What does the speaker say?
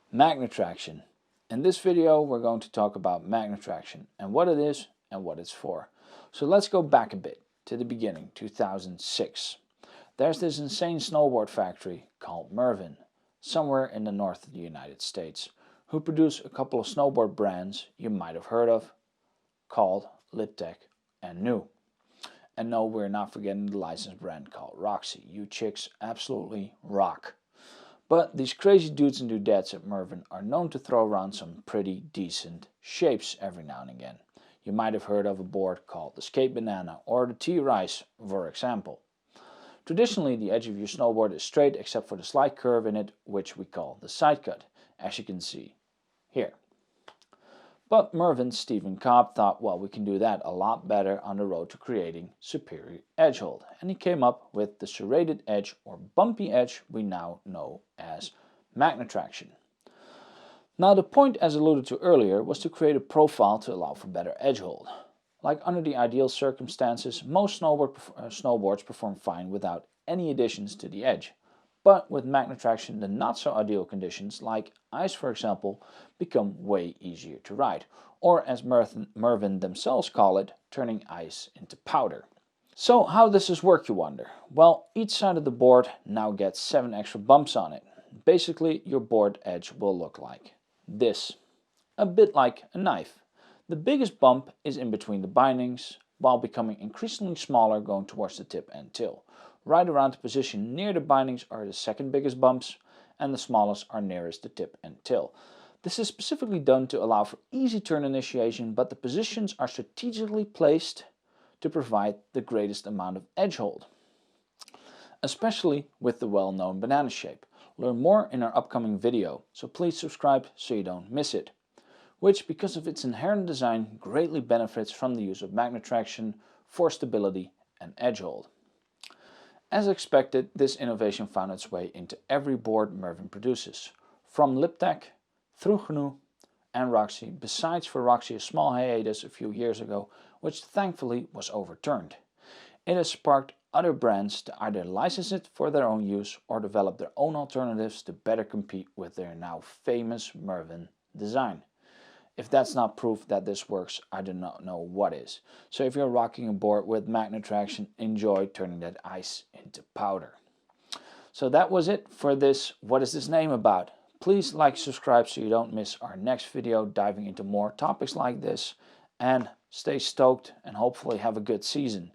Magne-Traction. In this video we're going to talk about Magne-Traction and what it is and what it's for. So let's go back a bit to the beginning, 2006. There's this insane snowboard factory called Mervin, somewhere in the north of the United States, who produce a couple of snowboard brands you might have heard of, called Liptech and New. And no, we're not forgetting the licensed brand called Roxy. You chicks absolutely rock. But these crazy dudes and dudettes at Mervin are known to throw around some pretty decent shapes every now and again. You might have heard of a board called the Skate Banana or the T-Rice, for example. Traditionally, the edge of your snowboard is straight except for the slight curve in it, which we call the side cut, as you can see here. But Mervin's Stephen Cobb thought, well, we can do that a lot better on the road to creating superior edge hold. And he came up with the serrated edge or bumpy edge we now know as Magne-Traction. Now the point, as alluded to earlier, was to create a profile to allow for better edge hold. Like under the ideal circumstances, most snowboards perform fine without any additions to the edge. But with Magne-Traction, the not so ideal conditions, like ice for example, become way easier to ride. Or as Mervin themselves call it, turning ice into powder. So how does this work, you wonder? Well, each side of the board now gets 7 extra bumps on it. Basically, your board edge will look like this. A bit like a knife. The biggest bump is in between the bindings, while becoming increasingly smaller going towards the tip and till. Right around the position near the bindings are the second biggest bumps, and the smallest are nearest the tip and till. This is specifically done to allow for easy turn initiation, but the positions are strategically placed to provide the greatest amount of edge hold. Especially with the well-known banana shape. Learn more in our upcoming video, so please subscribe so you don't miss it. Which, because of its inherent design, greatly benefits from the use of Magne-Traction for stability and edge hold. As expected, this innovation found its way into every board Mervin produces, from Liptech through GNU and Roxy, besides for Roxy a small hiatus a few years ago, which thankfully was overturned. It has sparked other brands to either license it for their own use or develop their own alternatives to better compete with their now famous Mervin design. If that's not proof that this works, I do not know what is. So if you're rocking a board with Magne-Traction, enjoy turning that ice into powder. So that was it for this What Is This Name About? Please like, subscribe so you don't miss our next video diving into more topics like this. And stay stoked and hopefully have a good season.